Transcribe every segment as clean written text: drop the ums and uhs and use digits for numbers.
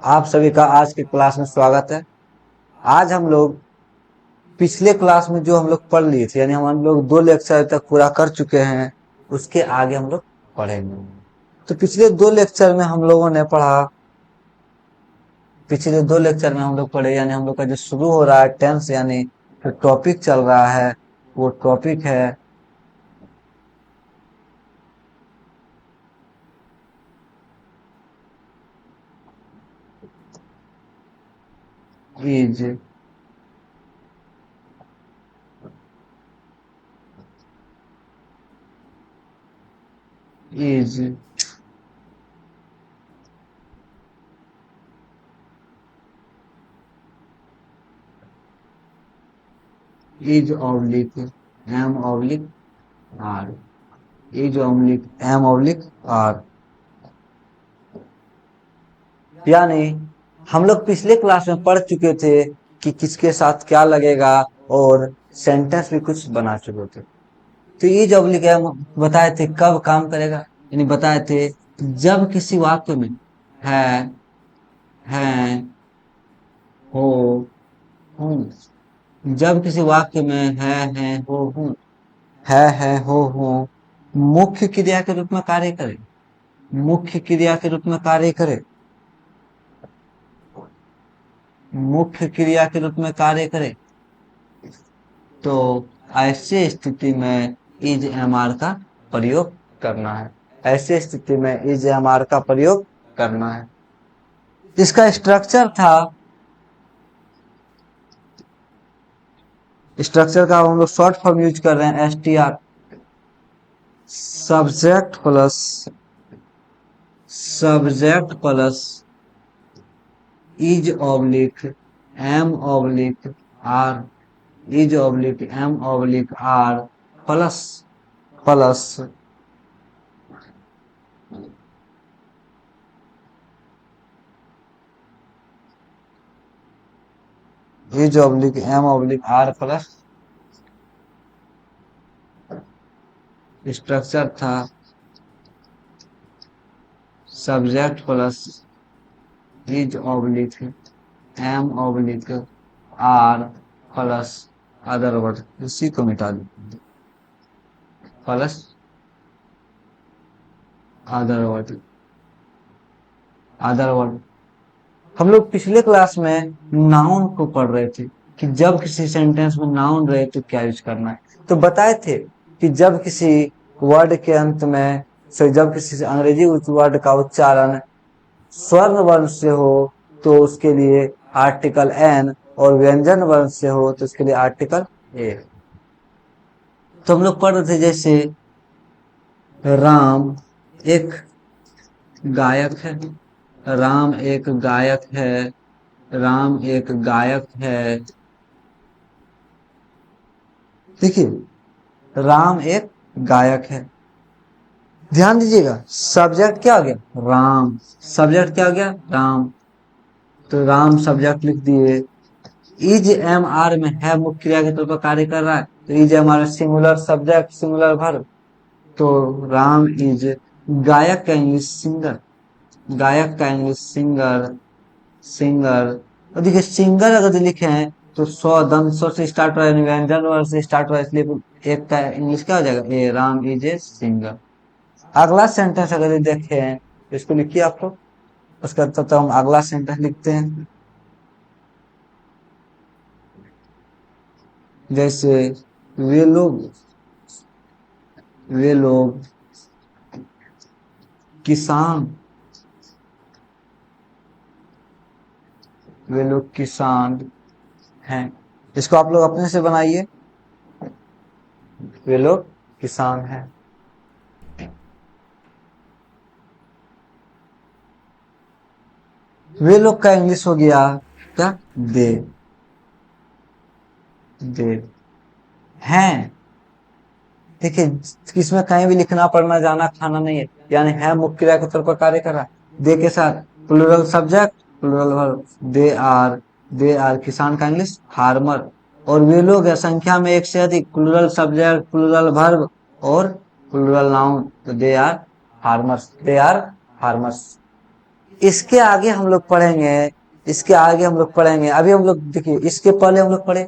आप सभी का आज के क्लास में स्वागत है। आज हम लोग पिछले क्लास में जो हम लोग पढ़ लिए थे, यानी हम लोग 2 लेक्चर तक पूरा कर चुके हैं, उसके आगे हम लोग पढ़ेंगे। तो पिछले 2 लेक्चर में हम लोग पढ़े, यानी हम लोग का जो शुरू हो रहा है टेंस, यानी जो टॉपिक चल रहा है वो टॉपिक है is is is oblique am oblique are. Is oblique am oblique are, यानी हम लोग पिछले क्लास में पढ़ चुके थे कि किसके साथ क्या लगेगा, और सेंटेंस भी कुछ बना चुके थे। तो ये जब लिखे हम बताए थे कब काम करेगा, यानी बताए थे जब किसी वाक्य में है हो हूँ, जब किसी वाक्य में है हो हूँ, हो हूँ मुख्य क्रिया के रूप में कार्य करे, मुख्य क्रिया के रूप में कार्य करे, मुख्य क्रिया के रूप में कार्य करे, तो ऐसे स्थिति में इज एम आर का प्रयोग करना है। ऐसे स्थिति में इज एम आर का प्रयोग करना है। इसका स्ट्रक्चर का हम लोग शॉर्ट फॉर्म यूज कर रहे हैं, S T R. Subject plus is oblique am oblique are, is oblique am oblique are plus plus is oblique am oblique are plus structure था subject plus is oblique am oblique are plus other word, इसी को मिटा दीजिए, plus other word. Other word हम लोग पिछले class में noun को पढ़ रहे थे कि जब किसी सेंटेंस में नाउन रहे तो क्या यूज करना है। तो बताए थे कि जब किसी वर्ड के अंत में जब किसी अंग्रेजी वर्ड का उच्चारण स्वर्ण वर्ण से हो तो उसके लिए आर्टिकल एन, और व्यंजन वर्ण से हो तो उसके लिए आर्टिकल ए। तो हम लोग पढ़ रहे थे जैसे राम एक गायक है, राम एक गायक है, राम एक गायक है। देखिए, राम एक गायक है। ध्यान दीजिएगा, सब्जेक्ट क्या हो गया, राम। सब्जेक्ट क्या हो गया, राम। तो राम सब्जेक्ट लिख दिए। इज एम आर में है मुख्य क्रिया के तौर पर कार्य कर रहा है, तो is am are singular subject singular verb. तो राम इज गायक का इंग्लिश सिंगर, गायक का इंग्लिश सिंगर, सिंगर। और देखिए सिंगर अगर लिखे हैं तो सौ से स्टार्ट हो रहा है, व्यंजन वर्ग से स्टार्ट हो रहा है, इसलिए एक का इंग्लिश क्या हो जाएगा, ए राम इज ए सिंगर। अगला सेंटेंस अगर ये देखे हैं तो इसको लिखिए आप लोग, उसका तब तक हम अगला सेंटेंस लिखते हैं। जैसे वे लोग वे लोग किसान वे लोग किसान हैं। इसको आप लोग अपने से बनाइए, वे लोग किसान हैं। वे लोग का इंग्लिश हो गया क्या, दे, दे हैं। देखिए इसमें कहीं भी लिखना पढ़ना जाना खाना नहीं है, यानी है मुख्य क्रिया के तौर पर कार्य कर रहा है। दे के साथ plural subject plural verb, they are किसान का इंग्लिश फार्मर। और वे लोग है संख्या में एक से अधिक, प्लूरल सब्जेक्ट प्लूरल वर्ब और प्लूरल नाउन, तो they are farmers, they are farmers. इसके आगे हम लोग पढ़ेंगे, इसके आगे हम लोग पढ़ेंगे, अभी हम लोग देखिए इसके पहले हम लोग पढ़े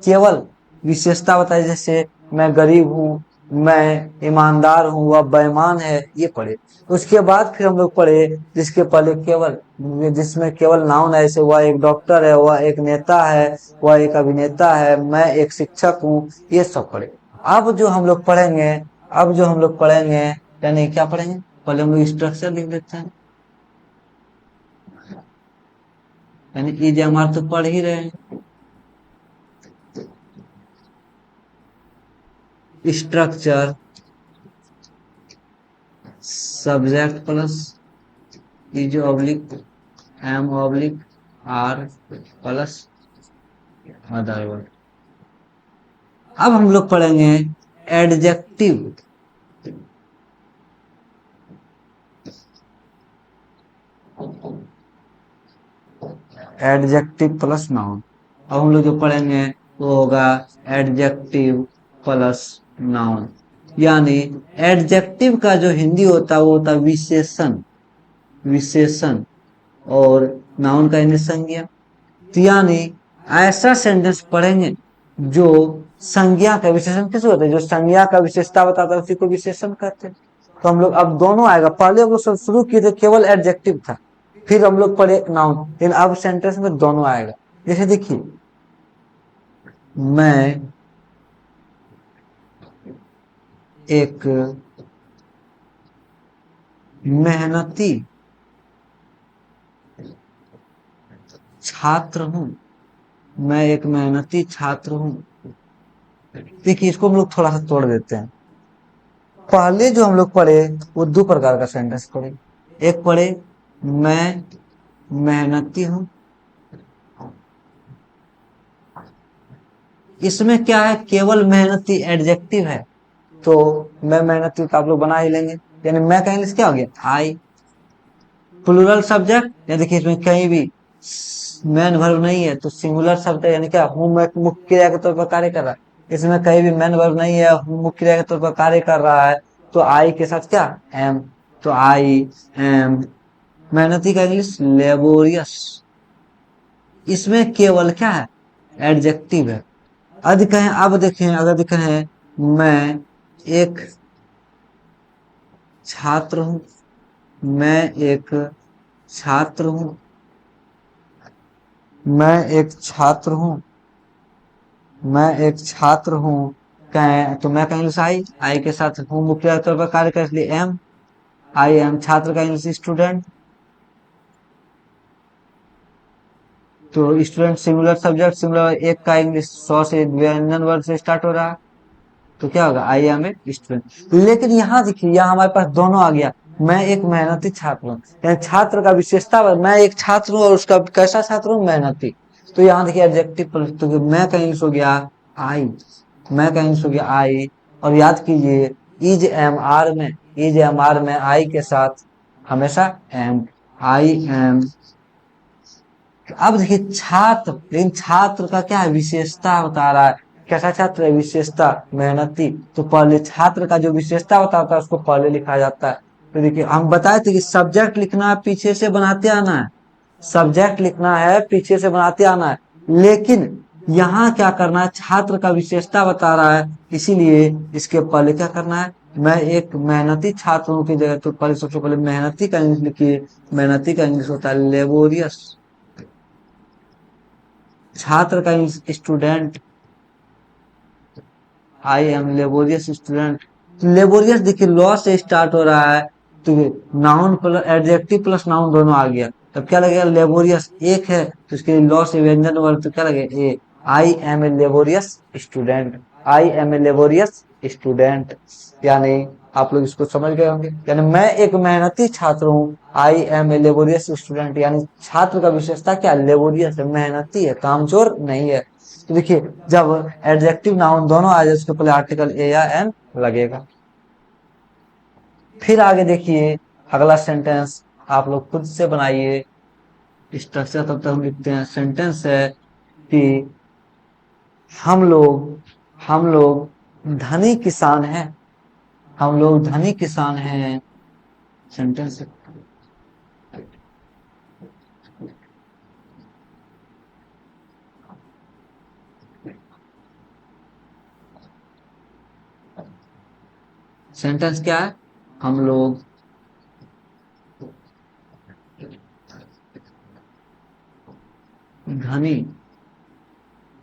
केवल विशेषता बताए, जैसे मैं गरीब हूँ, मैं ईमानदार हूँ, वह बेईमान है, ये पढ़े। उसके बाद फिर हम लोग पढ़े जिसके पहले केवल, जिसमें केवल नाउन है, जैसे वह एक डॉक्टर है, वह एक नेता है, वह एक अभिनेता है, मैं एक शिक्षक हूँ, ये सब पढ़े। अब जो हम लोग पढ़ेंगे, अब जो हम लोग पढ़ेंगे, यानी क्या पढ़ेंगे, पहले हम लोग स्ट्रक्चर लिख लेते हैं, यानी ये जो हमारे तो पढ़ ही रहे हैं, structure subject plus is oblique am oblique are plus other word. अब हम लोग पढ़ेंगे एडजेक्टिव, एडजेक्टिव प्लस नाउन। अब हम लोग जो पढ़ेंगे वो होगा एडजेक्टिव प्लस नाउन, यानी एडजेक्टिव का जो हिंदी होता है वो होता है विशेषण, विशेषण, और नाउन का इंग्लिश संज्ञा। तो यानी ऐसा सेंटेंस पढ़ेंगे जो संज्ञा का, विशेषण किस होता है, जो संज्ञा का विशेषता बताता है उसी को विशेषण कहते हैं। तो हम लोग अब दोनों आएगा, पहले हम लोग सब शुरू किए थे केवल एडजेक्टिव था, फिर हम लोग पढ़े नाउन, लेकिन अब सेंटेंस में दोनों आएगा। जैसे देखिए, मैं एक मेहनती छात्र हूँ, मैं एक मेहनती छात्र हूँ। देखिए इसको हम लोग थोड़ा सा तोड़ देते हैं। पहले जो हम लोग पढ़े वो दो प्रकार का सेंटेंस पढ़े, एक पढ़े मैं मेहनती हूँ, इसमें क्या है, केवल मेहनती एडजेक्टिव है, तो मैं मेहनती तो आप लोग बना ही लेंगे, यानी मैं का इंग्लिश क्या हो गया, आई। प्लूरल सब्जेक्ट, या देखिए इसमें कहीं भी मैन वर्ब नहीं है तो सिंगुलर शब्द है, यानी क्या हूँ मैं मुख्य क्रिया के तौर पर कार्य कर रहा है, इसमें कहीं भी मैन वर्ब नहीं है, हूँ मुख्य क्रिया के तौर पर कार्य कर रहा है, तो आई के साथ क्या, एम, तो आई एम। मेहनती का इंग्लिश लेबोरियस, इसमें केवल क्या है, एडजेक्टिव है। अब कहें, अब देखें, अगर कहें मैं एक छात्र हूँ, मैं एक छात्र हूँ, मैं एक छात्र हूँ, मैं एक छात्र हूँ, कहें तो मैं का इंग्लिश आई के साथ हूँ मुख्य तौर पर कार्य कर, इसलिए एम, आई एम। छात्र का इंग्लिश स्टूडेंट, तो स्टूडेंट सिंगुलर सब्जेक्ट, सिंगुलर, एक का इंग्लिश सौ से व्यंजन वर्ग से स्टार्ट हो रहा है, तो क्या होगा, आई एम ए स्टूडेंट। लेकिन यहाँ देखिए, यहाँ हमारे पास दोनों आ गया, मैं एक मेहनती छात्र हूँ, यानी छात्र का विशेषता, मैं एक छात्र हूँ और उसका कैसा छात्र हूँ, मेहनती। तो यहाँ देखिए एडजेक्टिव, तो मैं का इंग्लिश हो गया आई, मैं का इंग्लिश हो गया आई। और याद कीजिए इज एम आर में, इज एम आर में आई के साथ हमेशा एम, आई एम। अब देखिए छात्र, लेकिन छात्र का क्या है, विशेषता बता रहा है, कैसा छात्र है, विशेषता, मेहनती, तो पहले छात्र का जो विशेषता बताता है उसको पहले लिखा जाता है। तो देखिए हम बताए थे कि सब्जेक्ट लिखना है पीछे से बनाते आना है, सब्जेक्ट लिखना है पीछे से बनाते आना है, लेकिन यहाँ क्या करना है, छात्र का विशेषता बता रहा है, इसीलिए इसके पहले क्या करना है, मैं एक मेहनती छात्र हूँ की जगह तो पहले सबसे पहले मेहनती का इंग्लिश लिखिए, मेहनती का इंग्लिश होता है लेबोरियस, छात्र का student, I M laborious student. Laborious देखिए लॉ से स्टार्ट हो रहा है, तो noun plus adjective plus noun दोनों आ गया, तब क्या लगेगा, लेबोरियस एक है तो इसके लॉ से व्यंजन वर्ग, तो क्या लगेगा, a, I am a laborious student, I am a laborious student. यानी आप लोग इसको समझ गए होंगे, यानी मैं एक मेहनती छात्र हूँ, I am a laborious student, यानी छात्र का विशेषता क्या, लेबोरियस है, मेहनती है, कामचोर नहीं है। तो देखिए जब एडजेक्टिव नाउन दोनों आ जाए उसके पहले आर्टिकल ए या एन लगेगा। फिर आगे देखिए अगला सेंटेंस आप लोग खुद से बनाइए, स्ट्रक्चर तब तक हम लिखते हैं। सेंटेंस है कि हम लोग धनी किसान हैं, हम लोग धनी किसान हैं, सेंटेंस। सेंटेंस क्या है? हम लोग धनी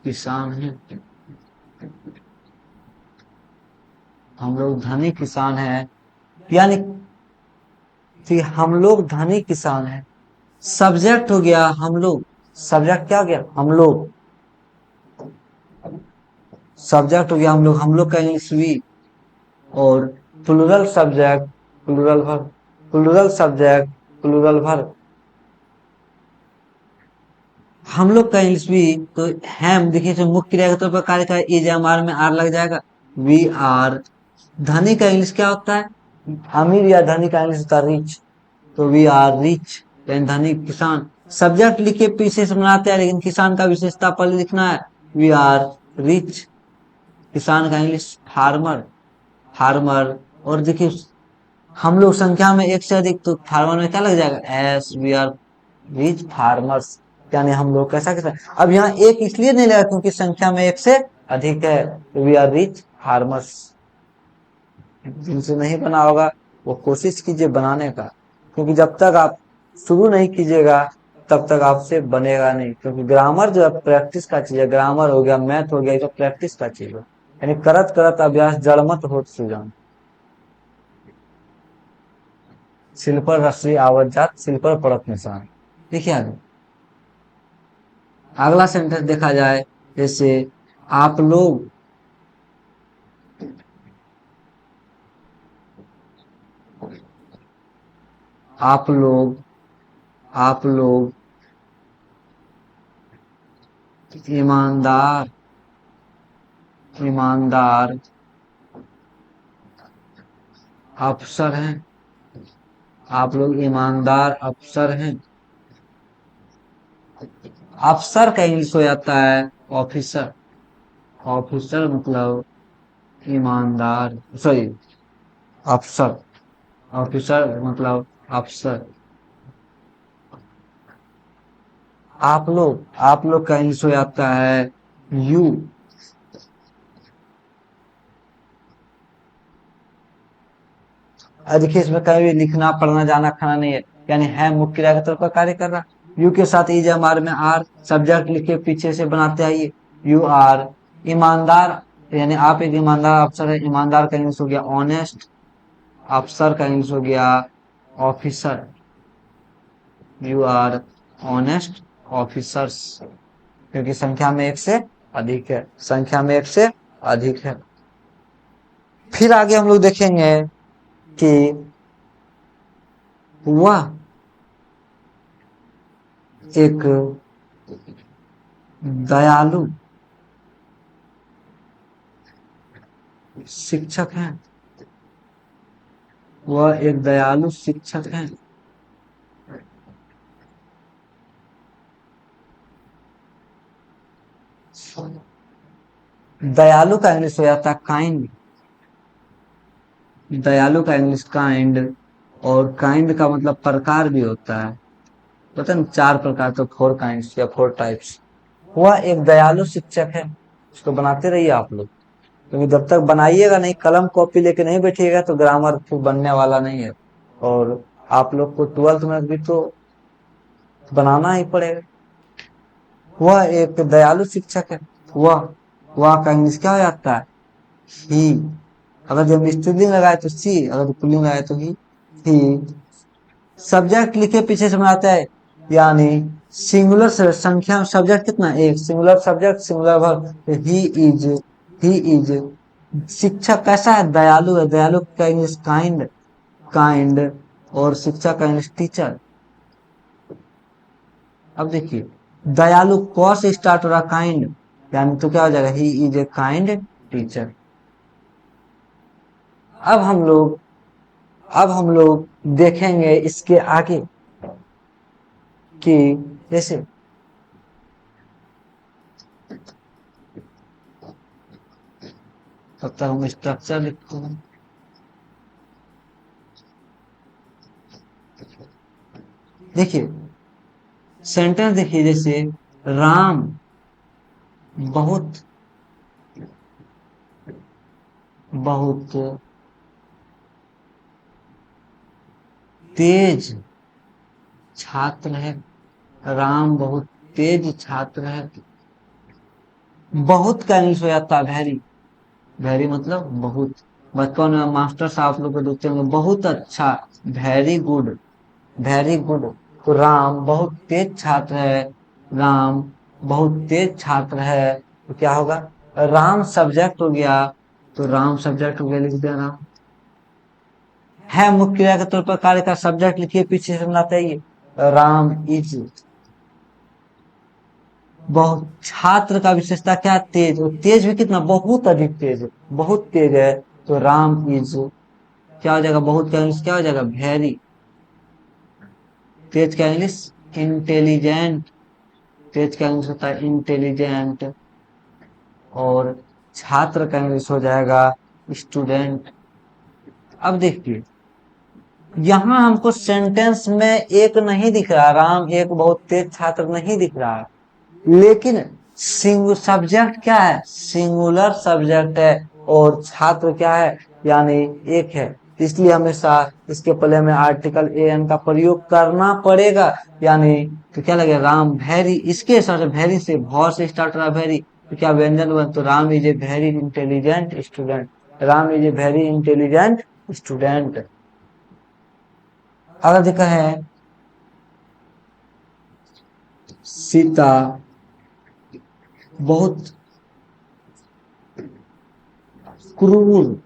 किसान हैं। हम लोग धनी किसान हैं, यानी कि हम लोग धनी किसान हैं। सब्जेक्ट हो गया हम लोग। सब्जेक्ट क्या हो गया? हम लोग। सब्जेक्ट हो गया हम लोग। हम लोग का इंग्लिश वी। और plural subject, plural verb, plural subject, plural verb. हम लोग का इंग्लिश भी तो हैम देखिए, जो मुख्य क्रिया के तौर पर कार्य का इज एम आर में आर लग जाएगा। We are. धनी का इंग्लिश क्या होता है? अमीर या धनी का इंग्लिश होता है रिच। तो वी आर रिच, यानी धनी किसान। सब्जेक्ट लिख के पीछे से बनाते हैं, लेकिन किसान का विशेषता पहले लिखना है। We are rich. किसान का इंग्लिश फार्मर, फार्मर। और देखिए, हम लोग संख्या में एक से अधिक, तो फार्मर में क्या लग जाएगा? S. We are rich farmers, यानी हम लोग कैसा कैसा। अब यहाँ एक इसलिए नहीं लगा क्योंकि संख्या में एक से अधिक है। We are rich farmers. जिनसे नहीं बना होगा वो कोशिश कीजिए बनाने का, क्योंकि जब तक आप शुरू नहीं कीजिएगा तब तक आपसे बनेगा नहीं। क्योंकि ग्रामर जो है प्रैक्टिस का चीज है। ग्रामर हो गया, मैथ हो गया, ये तो प्रैक्टिस का चीज है। यानी करत करत अभ्यास जड़मत होत सुजान। सिल पर रस्सी आवत जात, सिल पर पड़त निशान। देखिए आगे अगला सेंटेंस देखा जाए, जैसे आप लोग आप लोग आप लोग ईमानदार ईमानदार अफसर हैं। आप लोग ईमानदार अफसर हैं। अफसर का इंग्लिश हो जाता है ऑफिसर। ऑफिसर मतलब ईमानदार, सॉरी, अफसर। ऑफिसर मतलब अफसर। आप लोग का इंग्लिश हो जाता है यू। देखिए इसमें कहीं भी लिखना पढ़ना जाना खाना नहीं है, यानी है मुख्य क्रिया के तौर पर कार्य कर रहा। यू के साथ इज एम आर में आर, सब्जेक्ट लिख के पीछे से बनाते आइए। यू आर ईमानदार, यानी आप एक ईमानदार अफसर है। ईमानदार का इंग्लिश हो गया ऑनेस्ट। अफसर का इंग्लिश हो गया officer. You are honest officers, क्योंकि संख्या में एक से अधिक है। संख्या में एक से अधिक है। फिर आगे हम लोग देखेंगे कि वह एक दयालु शिक्षक हैं। वह एक दयालु शिक्षक हैं। दयालु का इंग्लिश हो जाता है काइंड। दयालु का इंग्लिश काइंड। और काइंड का मतलब प्रकार भी होता है। पता है चार प्रकार, तो फोर काइंड्स या फोर टाइप्स। वह एक दयालु शिक्षक है। इसको बनाते रहिए आप लोग, क्योंकि जब तक बनाइएगा नहीं, कलम कॉपी लेके नहीं बैठिएगा, तो ग्रामर फिर बनने वाला नहीं है। और आप लोग को ट्वेल्थ में भी तो बनाना ही पड़ेगा। वह एक दयालु शिक्षक है। वह का इंग्लिश क्या हो जाता है? ही। अगर जब स्त्रीलिंग लगाए तो सी, अगर पुल्लिंग लगाए तो ही। सब्जेक्ट लिखे पीछे से बनाता है, यानी सिंगुलर से संख्या सब्जेक्ट कितना? एक। Singular subject singular verb. He is शिक्षक कैसा है? दयालु है। दयालु का इंग्लिश काइंड। काइंड। और शिक्षक का इंग्लिश टीचर। अब देखिए दयालु क से स्टार्ट हो रहा काइंड, यानी तो क्या हो जाएगा? He is a kind teacher. अब हम लोग अब हम लोग देखेंगे इसके आगे कि जैसे तब तक हम स्ट्रक्चर लिखते हैं। देखिए सेंटेंस देखिए, जैसे राम बहुत बहुत तेज छात्र है। राम बहुत तेज छात्र है। बहुत का इंग्लिश हो जाता है वेरी। वेरी मतलब बहुत। बचपन में मास्टर साहब लोग को देखते होंगे, बहुत अच्छा, वेरी गुड, वेरी गुड। तो राम बहुत तेज छात्र है। राम बहुत तेज छात्र है, तो क्या होगा? राम सब्जेक्ट हो गया, तो राम सब्जेक्ट हो गया, लिख देना। है मुख्य क्रिया के तौर पर कार्य का सब्जेक्ट लिखिए, पीछे से मिलाते ही राम इज। बहुत छात्र का विशेषता क्या है? तेज। और तेज भी कितना? बहुत अधिक तेज है, बहुत तेज है। तो राम इज क्या हो जाएगा? बहुत का इंग्लिश क्या हो जाएगा? वेरी। तेज का इंग्लिश इंटेलिजेंट। तेज का इंग्लिश होता है इंटेलिजेंट। और छात्र का इंग्लिश हो जाएगा स्टूडेंट। अब देखिए, यहाँ हमको सेंटेंस में एक नहीं दिख रहा, राम एक बहुत तेज छात्र नहीं दिख रहा है, लेकिन सब्जेक्ट क्या है? सिंगुलर सब्जेक्ट है। और छात्र क्या है? यानी एक है। इसलिए हमेशा इसके पहले हमें आर्टिकल ए एन का प्रयोग करना पड़ेगा। यानी तो क्या लगेगा? राम वेरी, इसके हिसाब से वेरी से, भौ से स्टार्ट रहा वेरी, तो क्या व्यंजन बन? तो Ram is a very intelligent student. Ram is a very intelligent student. अगर देखा है सीता बहुत क्रूर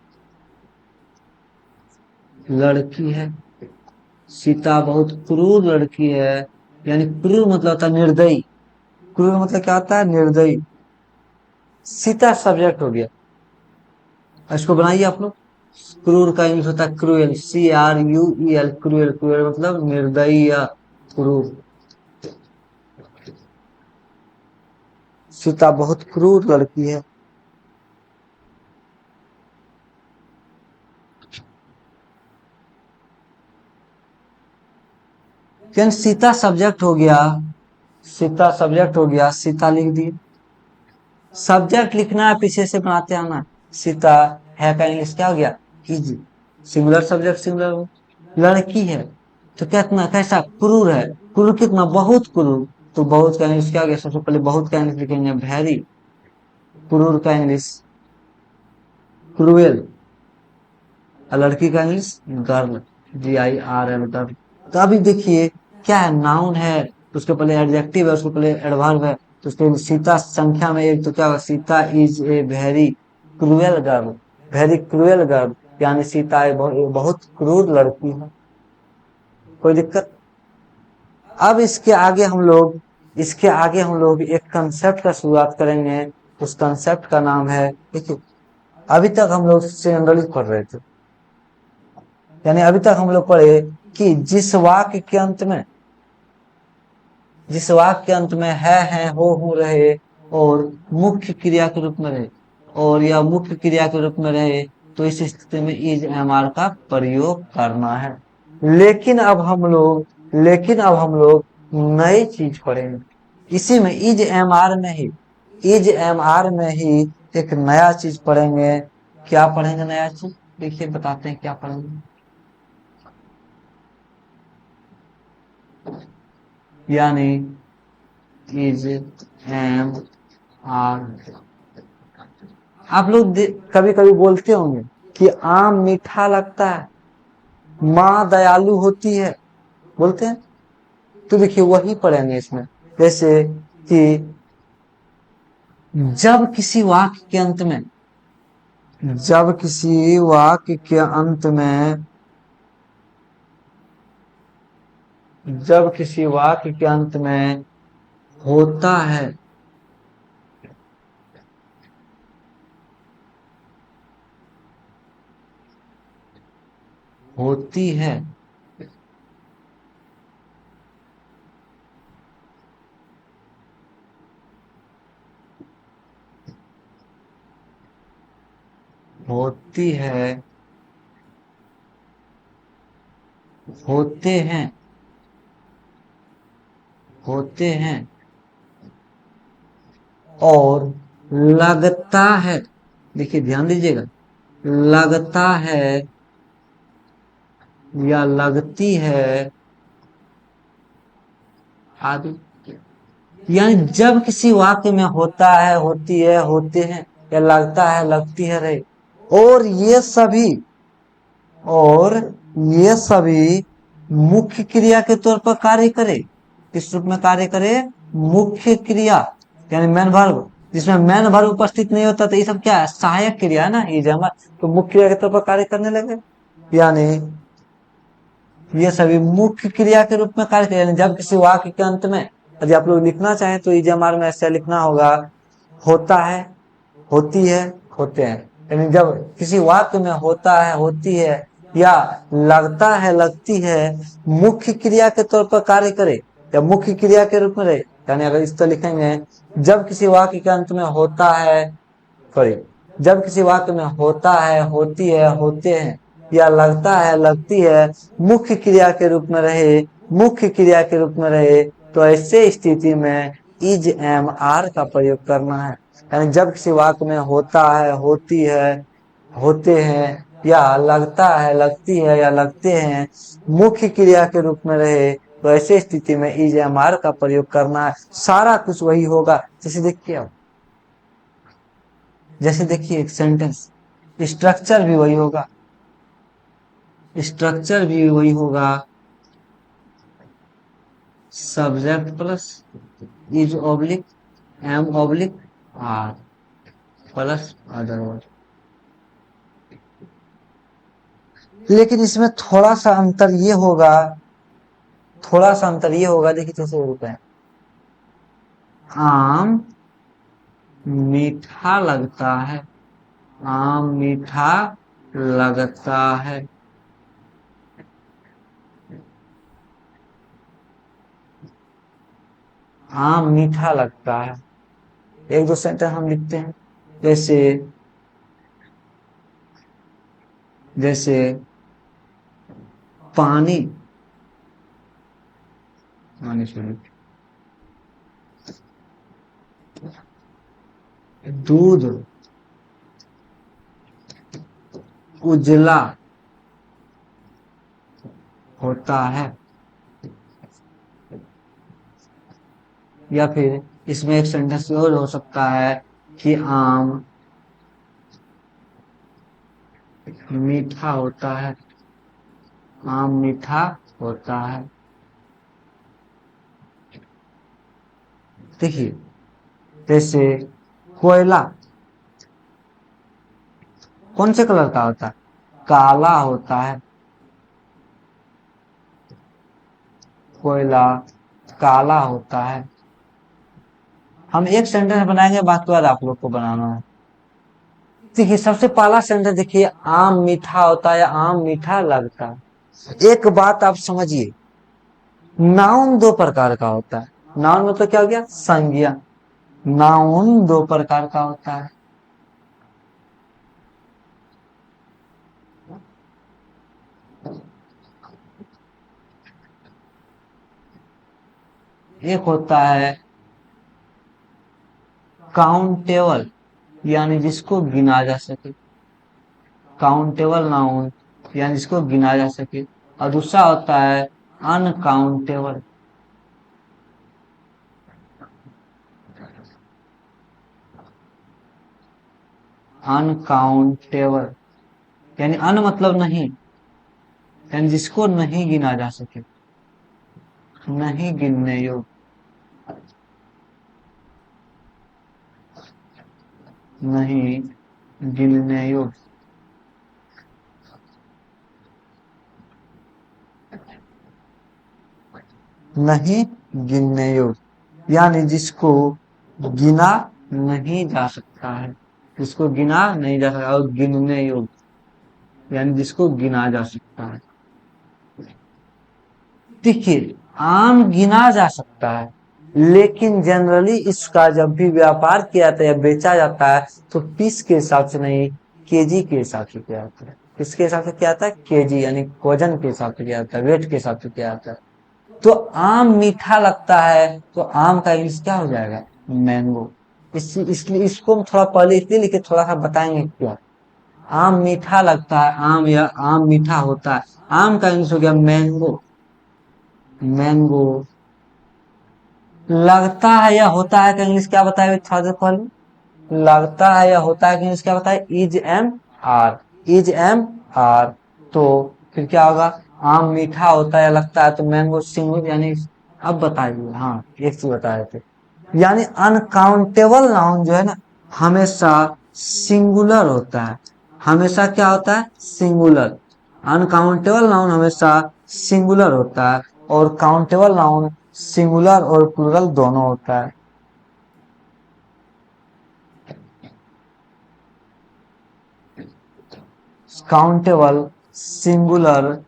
लड़की है। सीता बहुत क्रूर लड़की है। यानी क्रूर मतलब होता है निर्दयी। क्रूर मतलब क्या होता है? निर्दयी। सीता सब्जेक्ट हो गया। इसको बनाइए आप लोग। क्रूर का इंग्लिश होता है क्रूएल, CRUEL, क्रूएल। क्रूएल मतलब निर्दयी या क्रूर। सीता बहुत क्रूर लड़की है। यानी सीता सब्जेक्ट हो गया। सीता सब्जेक्ट हो गया, सीता लिख दिए। सब्जेक्ट लिखना है, पीछे से बनाते आना। सीता है का इंग्लिश क्या हो गया? इज। Singular subject singular. लड़की है तो कितना कैसा? क्रूर है। क्रूर कितना? बहुत क्रूर। तो बहुत का इंग्लिश क्या हो गया? सबसे पहले बहुत का इंग्लिश लिखेंगे वेरी। क्रूर का इंग्लिश क्रूएल। और लड़की का इंग्लिश गर्ल, GIRL, गर्ल। तो अभी देखिए क्या है? नाउन है तो उसके पहले एडजेक्टिव है, उसके पहले एडवर्ब है, तो उसके सीता संख्या में एक, तो क्या होगा? Sita is a very cruel girl. Very cruel girl, यानी सीता एक बहुत क्रूर लड़की है। कोई दिक्कत? अब इसके आगे हम लोग एक कंसेप्ट का शुरुआत करेंगे। उस कंसेप्ट का नाम है, देखिए, अभी तक हम लोग जनरली पढ़ रहे थे। यानी अभी तक हम लोग पढ़े कि जिस वाक्य के अंत में है, हो रहे, और मुख्य क्रिया के रूप में रहे, और या मुख्य क्रिया के रूप में रहे, तो इस स्थिति में इज एम आर का प्रयोग करना है। लेकिन अब हम लोग नई चीज पढ़ेंगे। इसी में इज एम आर में ही एक नया चीज पढ़ेंगे। क्या पढ़ेंगे नया चीज? देखिए बताते हैं क्या पढ़ेंगे। यानी इज एम आर। आप लोग कभी कभी बोलते होंगे कि आम मीठा लगता है, माँ दयालु होती है, बोलते हैं। तो देखिए वही पढ़ेंगे इसमें। जैसे कि जब किसी वाक्य के अंत में जब किसी वाक्य के अंत में जब किसी वाक्य के अंत में होता है, होती है, होती है, होते हैं, होते हैं, और लगता है। देखिए ध्यान दीजिएगा, लगता है, या लगती है आदि। यानी जब किसी वाक्य में होता है, होती है, होते हैं, या लगता है, लगती है रहे, और और ये सभी मुख्य क्रिया के तौर पर कार्य करे। किस रूप में कार्य करे? मुख्य क्रिया, यानी मेन वर्ब। जिसमें मेन वर्ब उपस्थित नहीं होता तो ये सब क्या है? सहायक क्रिया है ना, ये जमा तो मुख्य क्रिया के तौर पर कार्य करने लगे। यानी ये सभी मुख्य क्रिया के रूप में कार्य करे। यानी जब किसी वाक्य के अंत में यदि आप लोग लिखना चाहें तो इजमार में ऐसे लिखना होगा, होता है, होती है, होते हैं। यानी जब किसी वाक्य में होता है, होती है, या लगता है, लगती है, मुख्य क्रिया के तौर पर कार्य करे या मुख्य क्रिया के रूप में रहे, यानी अगर इस तरह लिखेंगे, जब किसी वाक्य के अंत में होता है, सॉरी, जब किसी वाक्य में होता है, होती है, होते हैं, या लगता है, लगती है, मुख्य क्रिया के रूप में रहे, मुख्य क्रिया के रूप में रहे, तो ऐसे स्थिति में इज एम आर का प्रयोग करना है। यानी जब किसी वाक्य में होता है, होती है, होते हैं, या लगता है, लगती है, या लगते हैं, मुख्य क्रिया के रूप में रहे, तो ऐसे स्थिति में इज एम आर का प्रयोग करना है। सारा कुछ वही होगा। जैसे देखिए एक सेंटेंस, स्ट्रक्चर भी वही होगा, स्ट्रक्चर भी वही होगा। Subject plus is oblique am oblique are plus other word. लेकिन इसमें थोड़ा सा अंतर ये होगा, थोड़ा सा अंतर ये होगा, देखिए कैसे होता है। आम मीठा लगता है, आम मीठा लगता है। आम मीठा लगता है। एक दो सेंटेंस हम लिखते हैं, जैसे जैसे पानी, पानी सुनिए, दूध उजला होता है। या फिर इसमें एक सेंटेंस और हो सकता है कि आम मीठा होता है, आम मीठा होता है। देखिए जैसे कोयला कौन से कलर का होता है? काला होता है। कोयला काला होता है। हम एक सेंटेंस बनाएंगे, बाकी बाद आप लोग को बनाना है। देखिए सबसे पहला सेंटेंस देखिए, आम मीठा होता है या आम मीठा लगता है। एक बात आप समझिए, नाउन दो प्रकार का होता है। नाउन मतलब क्या हो गया? संज्ञा। नाउन दो प्रकार का होता है। एक होता है काउंटेबल, यानी जिसको गिना जा सके, काउंटेबल नाउन, यानी जिसको गिना जा सके। और दूसरा होता है अनकाउंटेबल, अनकाउंटेबल यानी अन मतलब नहीं, यानी जिसको नहीं गिना जा सके, नहीं गिनने योग्य, नहीं गिनने योग्य। नहीं गिनने योग्य यानी जिसको गिना नहीं जा सकता है, जिसको गिना नहीं जा सकता, और गिनने योग्य यानी जिसको गिना जा सकता है। देखिए आम गिना जा सकता है, लेकिन जनरली इसका जब भी व्यापार किया जाता है या बेचा जाता है तो पीस के हिसाब से नहीं, केजी के हिसाब से किया जाता है। किसके हिसाब से किया जाता है? केजी, यानी वजन के हिसाब से किया जाता है, वेट के हिसाब से किया जाता है। तो आम मीठा लगता है, तो आम का इंग्लिश क्या हो जाएगा? मैंगो। इसलिए इसको हम थोड़ा पहले इसलिए लिखे, थोड़ा सा बताएंगे क्या। आम मीठा लगता है, आम या आम मीठा होता है, आम का इंग्लिश हो गया मैंगो, मैंगो। लगता है या होता है का इंग्लिश क्या बताया था पहले? लगता है या होता है कि इंग्लिश क्या बताए? Is am are, is am are. तो फिर क्या होगा? आम मीठा होता है या लगता है, तो मैंगो सिंगुलर यानी। अब बताइए, हाँ एक चीज बता रहे थे, यानी अनकाउंटेबल नाउन जो है ना, हमेशा सिंगुलर होता है। हमेशा क्या होता है? सिंगुलर। अनकाउंटेबल नाउन हमेशा सिंगुलर होता है, और काउंटेबल नाउन सिंगुलर और प्लूरल दोनों होता है। काउंटेबल, सिंगुलर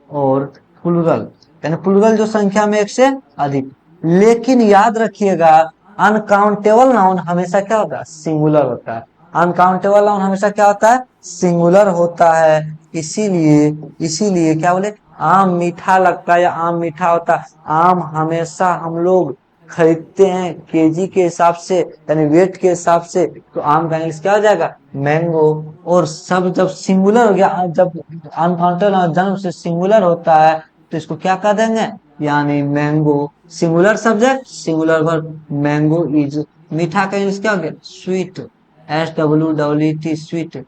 और प्लूरल, यानी प्लूरल जो संख्या में एक से अधिक। लेकिन याद रखिएगा, अनकाउंटेबल नाउन हमेशा क्या होता है? सिंगुलर होता है। अनकाउंटेबल नाउन हमेशा क्या होता है? सिंगुलर होता है। इसीलिए, इसीलिए क्या बोले? आम मीठा लगता है या आम मीठा होता है। आम हमेशा हम लोग खरीदते हैं केजी के हिसाब से, यानी वेट के हिसाब से, तो आम का इंग्लिश क्या हो जाएगा? मैंगो। और सब जब सिंगुलर हो गया, जब अनकाउंटेबल जन्म से सिंगुलर होता है, तो इसको क्या कह देंगे? यानी mango. Singular subject, singular verb, mango is. मीठा का इंग्लिश क्या हो गया? Sweet, SWEET, sweet.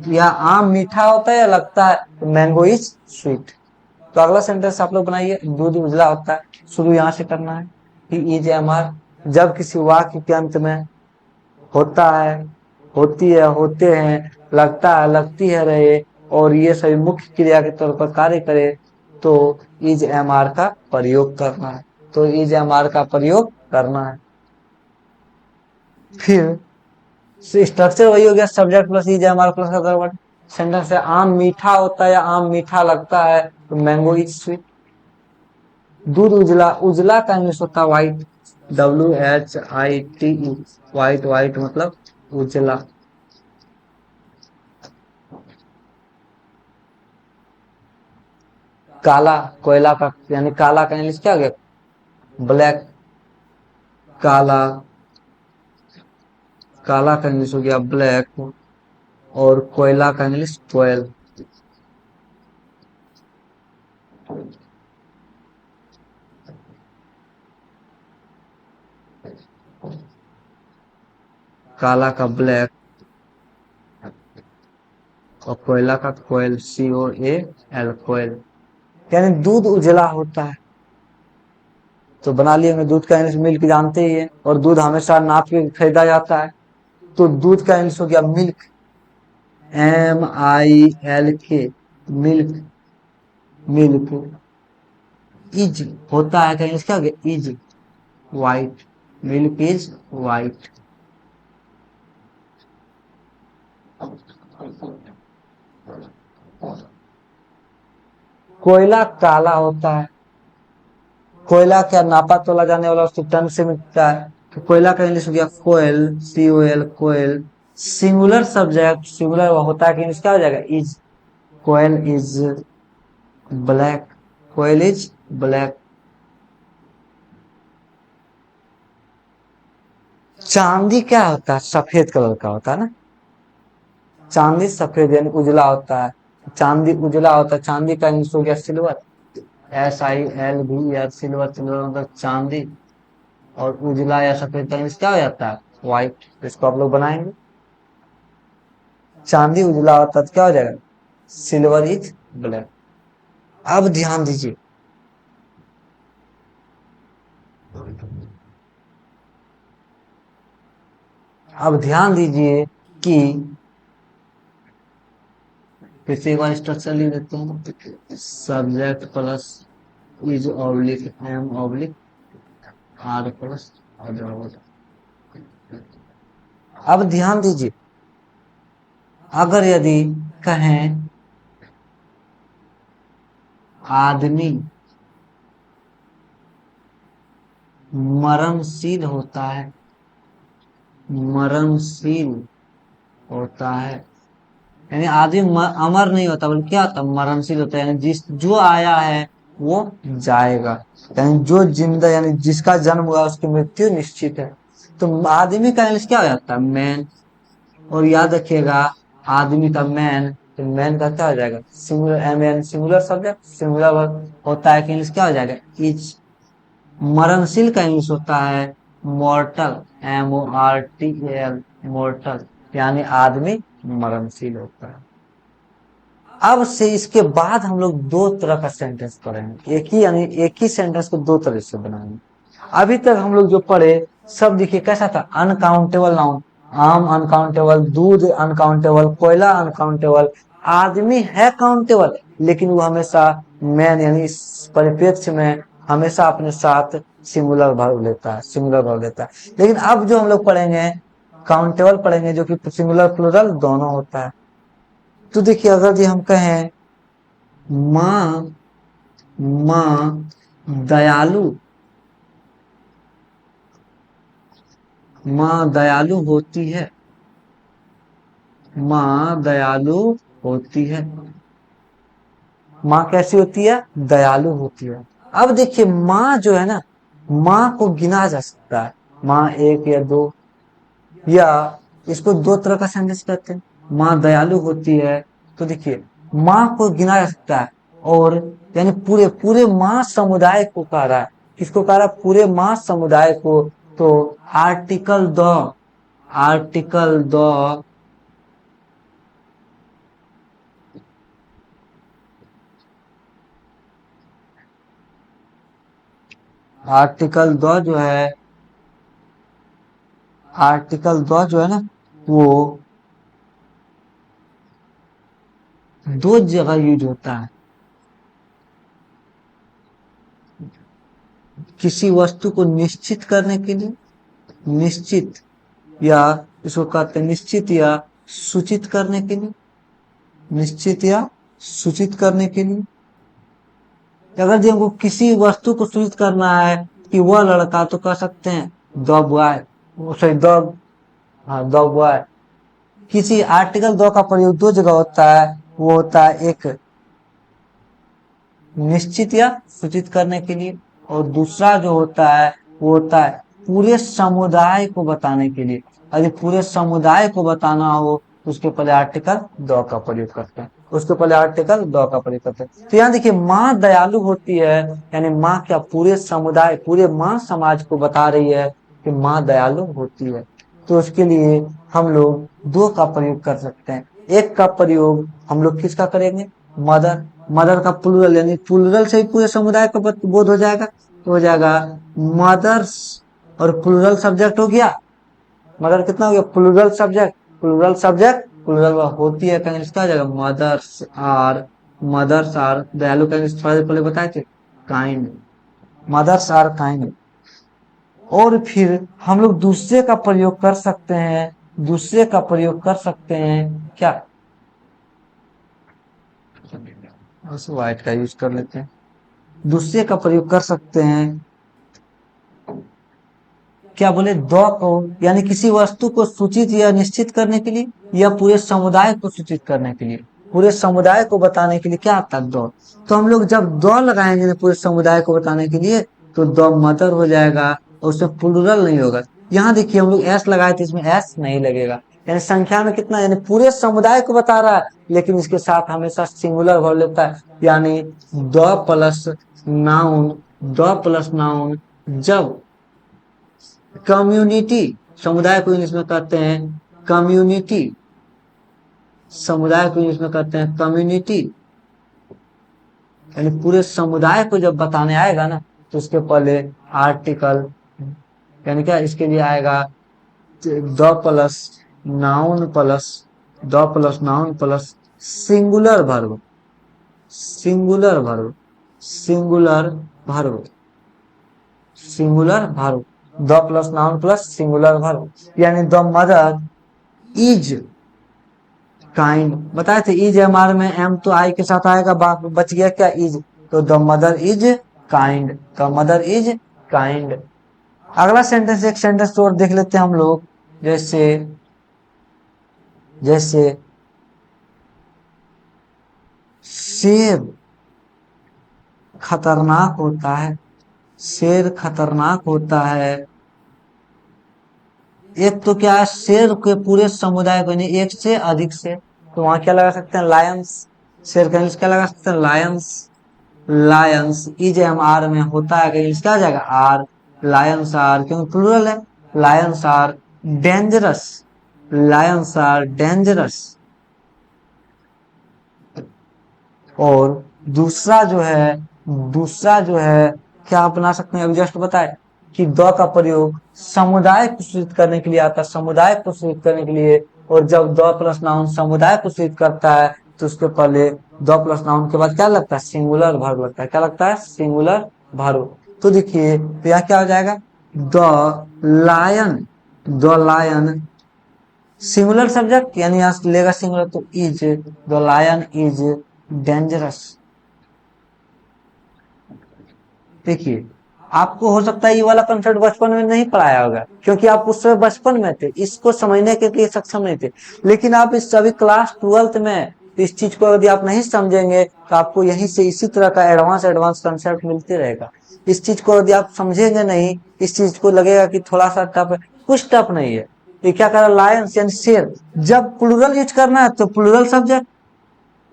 या आम मीठा होता है या लगता है, तो मैंगो इज स्वीट। तो अगला सेंटेंस आप लोग बनाइए, दूध उजला होता है। शुरू यहाँ से करना है कि इज एम आर जब किसी वाक्य के अंत में होता है, होती है, होते हैं, लगता है, लगती है, रहे, और ये सभी मुख्य क्रिया के तौर पर कार्य करे, तो इज एम आर का प्रयोग करना है। तो इज एम आर का प्रयोग करना है। फिर स्ट्रक्चर वही हो गया, subject plus is am are plus other word. Sentence है, आम मीठा होता है या आम मीठा लगता है, तो मैंगो इज स्वीट। दूध उजला, उजला का इंग्लिश होता है व्हाइट, WHITE, व्हाइट, व्हाइट मतलब उजला। काला, कोयला का यानी काला का इंग्लिश क्या हो गया? ब्लैक। काला, काला का इंग्लिश हो गया ब्लैक, और कोयला का इंग्लिश कोयल। काला का ब्लैक, और कोयला का कोयल, COAL, कोयल। यानी दूध उजला होता है। तो बना लिए हमें, दूध का इंग्लिश मिल्क जानते ही है, और दूध हमेशा नाप के खरीदा जाता है। तो दूध का इंग्लिश हो गया milk, MILK, milk, milk. Is होता है का इंग्लिश क्या हो गया? Is white, milk is white. कोयला काला होता है। कोयला क्या नापा तोला जाने वाला वस्तु, टन से मिलता है। तो कोयला का इंग्लिश हो गया koel, COL, koel. Singular subject, singular होता है कि इंग्लिश क्या हो जाएगा? Is. Koel is black, koel is black. चांदी क्या होता है? सफेद कलर का होता है ना। चांदी सफेद यानी उजला होता है। चांदी उजला होता है। चांदी का इंग्लिश हो गया सिल्वर, SILVR, सिल्वर, सिल्वर मतलब चांदी। और उजला या सफेद का इंग्लिश क्या हो जाता है? व्हाइट। इसको आप लोग बनाएंगे, चांदी उजला होता है तो क्या हो जाएगा? Silver is black. अब ध्यान दीजिए, अब ध्यान दीजिए कि फिर से एक बार स्ट्रक्चर लिख देते हैं, subject plus is oblique am oblique are plus other. अब ध्यान दीजिए, अगर यदि कहें आदमी मरणशील होता है, मरणशील होता है, यानी आदमी अमर नहीं होता बल्कि क्या होता है? मरणशील होता है, यानी जिस जो आया है वो जाएगा, यानी जो जिंदा, यानी जिसका जन्म हुआ उसकी मृत्यु निश्चित है। तो आदमी का इंग्लिश क्या हो जाता है? मैन। और याद रखिएगा, आदमी का मैन तो मैन का क्या हो जाएगा, singular, am an singular subject, singular verb होता है कि इंग्लिश क्या हो जाएगा, इज। मरणशील का इंग्लिश होता है मॉर्टल, MORTAL, मॉर्टल, यानी आदमी मरणशील होता है। अब से इसके बाद हम लोग दो तरह का सेंटेंस पढ़ेंगे, एक ही यानी एक ही सेंटेंस को दो तरह से बनाएंगे। अभी तक हम लोग जो पढ़े सब देखिए कैसा था, अनकाउंटेबल नाउन, आम अनकाउंटेबल, दूध अनकाउंटेबल, कोयला अनकाउंटेबल, आदमी है काउंटेबल, लेकिन वो हमेशा मैन यानी इस परिप्रेक्ष्य में हमेशा अपने साथ सिंगुलर वर्ब लेता है, सिंगुलर वर्ब लेता है। लेकिन अब जो हम लोग पढ़ेंगे काउंटेबल पढ़ेंगे, जो कि सिंगुलर प्लूरल दोनों होता है। तो देखिए अगर ये हम कहें माँ, माँ दयालु, माँ दयालु होती है, माँ दयालु होती है, माँ कैसी होती है, दयालु होती है। अब देखिए माँ जो है ना, माँ को गिना जा सकता है, माँ एक या दो, या इसको दो तरह का सेंटेंस कहते हैं। माँ दयालु होती है, तो देखिए माँ को गिना जा सकता है, और यानी पूरे पूरे माँ समुदाय को कह रहा है, किसको कह रहा है, पूरे माँ समुदाय को। तो article the, article the, article the जो है, आर्टिकल द जो है ना, वो दो जगह यूज होता है। किसी वस्तु को निश्चित करने के लिए, निश्चित, या इसको कहते हैं निश्चित या सूचित करने के लिए, निश्चित या सूचित करने के लिए। अगर जी हमको किसी वस्तु को सूचित करना है कि वह लड़का, तो कह सकते हैं द बॉय, सॉरी द, हाँ द बॉय। किसी आर्टिकल द का प्रयोग दो जगह होता है, वो होता है एक निश्चित या सूचित करने के लिए, और दूसरा जो होता है वो होता है पूरे समुदाय को बताने के लिए। यदि पूरे समुदाय को बताना हो तो उसके पहले आर्टिकल द का प्रयोग करते हैं, उसके पहले आर्टिकल द का प्रयोग करते हैं। तो यहाँ देखिए माँ दयालु होती है, यानी माँ क्या पूरे समुदाय, पूरे माँ समाज को बता रही है कि माँ दयालु होती है। तो उसके लिए हम लोग दो का प्रयोग कर सकते हैं। एक का प्रयोग हम लोग किसका करेंगे, मदर, मदर का प्लूरल, यानी प्लूरल से ही पूरे समुदाय का बोध हो जाएगा, तो हो जाएगा मदर्स, और प्लूरल सब्जेक्ट हो गया, मदर कितना हो गया, plural subject, plural subject plural होती है, कहीं इसका हो जाएगा मदर्स आर, मदर्स आर दयालु, कहीं थोड़ा देर पहले बताए थे काइंड, मदर्स आर काइंड। और फिर हम लोग दूसरे का प्रयोग कर सकते हैं, दूसरे का प्रयोग कर सकते हैं क्या, बस व्हाइट का यूज कर लेते हैं, दूसरे का प्रयोग कर सकते हैं, क्या बोले, द को, यानी किसी वस्तु को सूचित या निश्चित करने के लिए, या पूरे समुदाय को सूचित करने के लिए, पूरे समुदाय को बताने के लिए क्या आता है, द। तो हम लोग जब द लगाएंगे ना पूरे समुदाय को बताने के लिए, तो द मदर हो जाएगा, और उसमें प्लूरल नहीं होगा। यहाँ देखिए हम लोग एस लगाए थे, इसमें एस नहीं लगेगा, यानी संख्या में कितना, यानी पूरे समुदाय को बता रहा है, लेकिन इसके साथ हमेशा सिंगुलर वर्ब लेता है, यानी the plus noun, the plus noun जब कम्युनिटी, समुदाय को इंग्लिश में कहते हैं कम्युनिटी, समुदाय को इंग्लिश में कहते हैं कम्युनिटी, यानी पूरे समुदाय को जब बताने आएगा ना, तो उसके पहले आर्टिकल, यानी क्या इसके लिए आएगा the plus noun plus, the plus noun plus singular verb, singular verb, singular verb, singular verb, the plus noun plus singular verb, यानी द मदर इज काइंड, बताए थे इज एमआर में एम तो आई के साथ आएगा, बच गया क्या, इज, तो the mother is kind, the mother is kind. अगला सेंटेंस, एक सेंटेंस और देख लेते हैं हम लोग, जैसे, जैसे शेर खतरनाक होता है, शेर खतरनाक होता है। एक तो क्या है, शेर के पूरे समुदाय को, यानी एक से अधिक से, तो वहां क्या लगा सकते हैं, लायंस। शेर का इंग्लिश क्या लगा सकते हैं, lions. Lions is am are में होता है, इंग्लिश क्या आ जाएगा, आर। लायंस आर, क्योंकि प्लूरल है। Lions are dangerous. Lions are dangerous. और दूसरा जो है क्या अपना सकते हैं, अभी जस्ट बताए कि द का प्रयोग समुदाय को सूचित करने के लिए आता है, समुदाय को सूचित करने के लिए। और जब द प्लस नाउन समुदाय को सूचित करता है तो उसके पहले द प्लस नाउन के बाद क्या लगता है, सिंगुलर वर्ब लगता है। क्या लगता है, सिंगुलर वर्ब। तो देखिए तो यह क्या हो जाएगा, lion the lion singular subject, यानी यहाँ से लेगा सिंगुलर, तो is the lion is dangerous. देखिए आपको हो सकता है ये वाला कंसेप्ट बचपन में नहीं पढ़ाया होगा, क्योंकि आप उस समय बचपन में थे, इसको समझने के लिए सक्षम नहीं थे। लेकिन आप इस सभी क्लास 12th में इस चीज को यदि आप नहीं समझेंगे तो आपको यहीं से इसी तरह का एडवांस एडवांस कंसेप्ट मिलते रहेगा। इस चीज को यदि आप समझेंगे नहीं, इस चीज को लगेगा कि थोड़ा सा टफ है, कुछ टफ नहीं है। ये क्या कर रहा है, लायंस यानी शेर, जब प्लूरल यूज करना है तो प्लूरल सब्जेक्ट,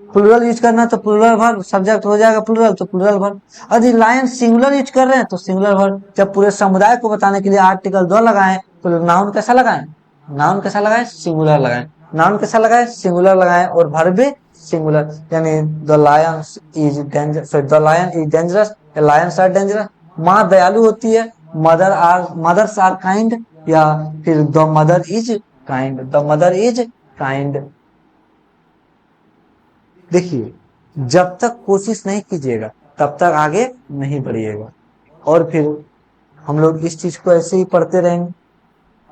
प्लूरल यूज करना तो प्लूरल वर्ब, सब्जेक्ट हो जाएगा प्लूरल तो प्लूरल वर्ब। यदि लायन सिंगुलर यूज कर रहे हैं तो सिंगुलर वर्ब। जब पूरे समुदाय को बताने के लिए आर्टिकल दो लगाएं तो नाउन कैसा लगाएं, नाउन कैसा लगाएं, सिंगुलर लगाएं। नाउन कैसा लगाएं, सिंगुलर लगाएं, और वर्ब भी सिंगुलर, यानी the lion is danger, sorry the lion is dangerous, lions are dangerous. माँ दयालु होती है, मदर्स आर काइंड, या फिर the mother is kind, the mother is kind. देखिए जब तक कोशिश नहीं कीजिएगा तब तक आगे नहीं बढ़िएगा। और फिर हम लोग इस चीज को ऐसे ही पढ़ते रहेंगे।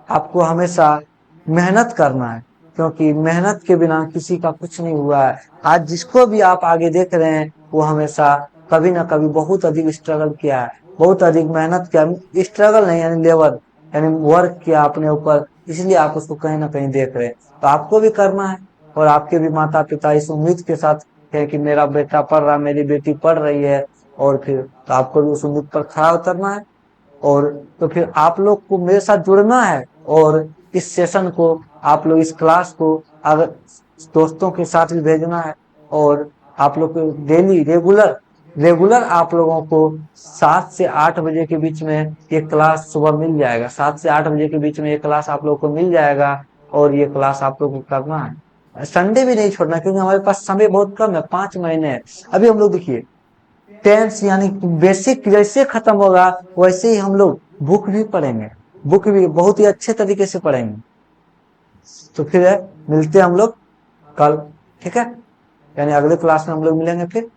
आपको हमेशा मेहनत करना है, क्योंकि मेहनत के बिना किसी का कुछ नहीं हुआ है। आज जिसको भी आप आगे देख रहे हैं वो हमेशा कभी ना कभी बहुत अधिक स्ट्रगल किया है, बहुत अधिक मेहनत किया, स्ट्रगल नहीं यानी लेबर, यानी वर्क किया अपने ऊपर, इसलिए आप उसको कहीं ना कहीं देख रहे हैं। तो आपको भी करना है, और आपके भी माता पिता इस उम्मीद के साथ है कि मेरा बेटा पढ़ रहा, मेरी बेटी पढ़ रही है, और फिर तो आपको भी उस उम्मीद पर खड़ा उतरना है। और तो फिर आप लोग को मेरे साथ जुड़ना है, और इस सेशन को, आप लोग इस क्लास को अगर दोस्तों के साथ भी भेजना है। और आप लोग को डेली रेगुलर रेगुलर आप लोगों को 7 से 8 बजे के बीच में ये क्लास सुबह मिल जाएगा, 7 से 8 बजे के बीच में ये क्लास आप लोग को मिल जाएगा। और ये क्लास आप लोग को करना है, संडे भी नहीं छोड़ना, क्योंकि हमारे पास समय बहुत कम है, 5 महीने है। अभी हम लोग देखिए टेंस यानी बेसिक जैसे खत्म होगा वैसे ही हम लोग बुक भी पढ़ेंगे, बुक भी बहुत ही अच्छे तरीके से पढ़ेंगे। तो फिर मिलते हैं हम लोग कल, ठीक है, यानी अगले क्लास में हम लोग मिलेंगे फिर।